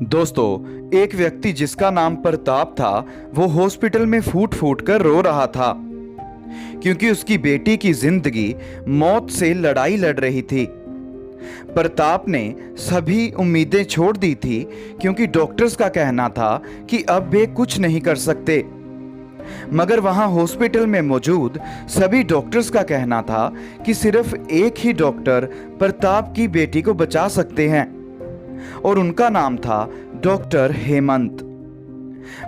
दोस्तों, एक व्यक्ति जिसका नाम प्रताप था, वो हॉस्पिटल में फूट फूट कर रो रहा था क्योंकि उसकी बेटी की जिंदगी मौत से लड़ाई लड़ रही थी। प्रताप ने सभी उम्मीदें छोड़ दी थी क्योंकि डॉक्टर्स का कहना था कि अब वे कुछ नहीं कर सकते। मगर वहां हॉस्पिटल में मौजूद सभी डॉक्टर्स का कहना था कि सिर्फ एक ही डॉक्टर प्रताप की बेटी को बचा सकते हैं और उनका नाम था डॉक्टर हेमंत।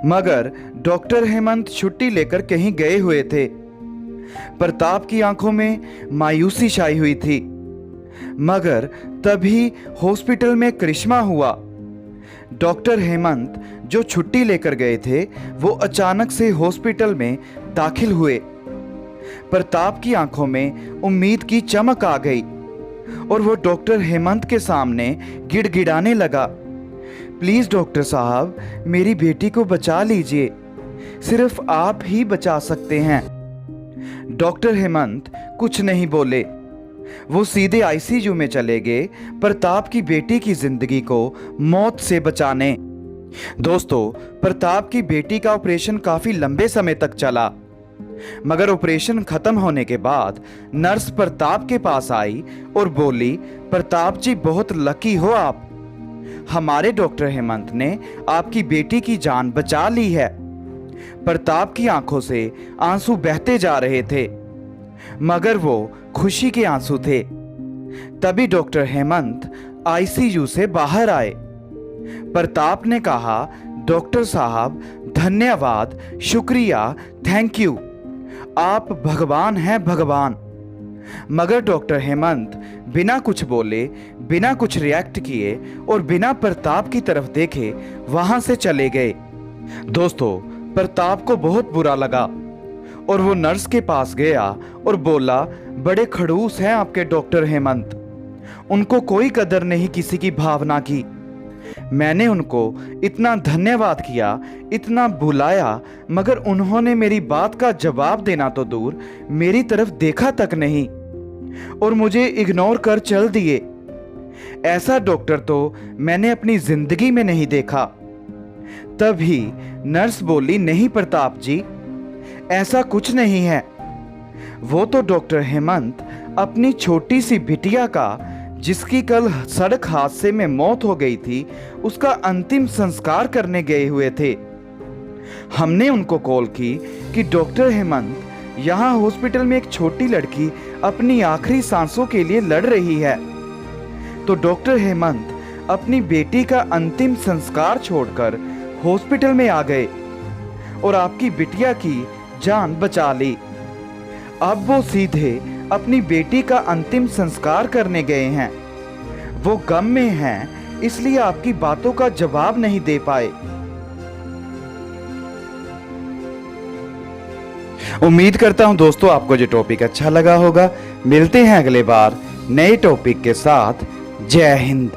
मगर डॉक्टर हेमंत छुट्टी लेकर कहीं गए हुए थे। प्रताप की आंखों में मायूसी छाई हुई थी। मगर तभी हॉस्पिटल में करिश्मा हुआ। डॉक्टर हेमंत जो छुट्टी लेकर गए थे, वो अचानक से हॉस्पिटल में दाखिल हुए। प्रताप की आंखों में उम्मीद की चमक आ गई और वो डॉक्टर हेमंत के सामने गिड़गिड़ाने लगा, प्लीज डॉक्टर साहब, मेरी बेटी को बचा लीजिए, सिर्फ आप ही बचा सकते हैं। डॉक्टर हेमंत कुछ नहीं बोले। वो सीधे आईसीयू में चले गए प्रताप की बेटी की जिंदगी को मौत से बचाने। दोस्तों, प्रताप की बेटी का ऑपरेशन काफी लंबे समय तक चला। मगर ऑपरेशन खत्म होने के बाद नर्स प्रताप के पास आई और बोली, प्रताप जी, बहुत लकी हो आप, हमारे डॉक्टर हेमंत ने आपकी बेटी की जान बचा ली है। प्रताप की आंखों से आंसू बहते जा रहे थे, मगर वो खुशी के आंसू थे। तभी डॉक्टर हेमंत आईसीयू से बाहर आए। प्रताप ने कहा, डॉक्टर साहब, धन्यवाद, शुक्रिया, थैंक यू, आप भगवान हैं, भगवान। मगर डॉक्टर हेमंत बिना कुछ बोले, बिना कुछ रिएक्ट किए और बिना प्रताप की तरफ देखे वहां से चले गए। दोस्तों, प्रताप को बहुत बुरा लगा और वो नर्स के पास गया और बोला, बड़े खड़ूस हैं आपके डॉक्टर हेमंत, उनको कोई कदर नहीं किसी की भावना की। मैंने उनको इतना धन्यवाद किया, इतना बुलाया, मगर उन्होंने मेरी बात का जवाब देना तो दूर, मेरी तरफ देखा तक नहीं और मुझे इग्नोर कर चल दिए। ऐसा डॉक्टर तो मैंने अपनी जिंदगी में नहीं देखा। तभी नर्स बोली, नहीं प्रताप जी, ऐसा कुछ नहीं है। वो तो डॉक्टर हेमंत अपनी छोटी सी बिटिया का, जिसकी कल सड़क हादसे में मौत हो गई थी, उसका अंतिम संस्कार करने गए हुए थे। हमने उनको कॉल की कि डॉक्टर हेमंत, यहाँ हॉस्पिटल में एक छोटी लड़की अपनी आखिरी सांसों के लिए लड़ रही है। तो डॉक्टर हेमंत अपनी बेटी का अंतिम संस्कार छोड़कर हॉस्पिटल में आ गए और आपकी बिटिया की जान बचा ली। अब वो सीधे अपनी बेटी का अंतिम संस्कार करने गए हैं। वो गम में हैं, इसलिए आपकी बातों का जवाब नहीं दे पाए। उम्मीद करता हूं दोस्तों आपको ये टॉपिक अच्छा लगा होगा। मिलते हैं अगले बार नए टॉपिक के साथ। जय हिंद।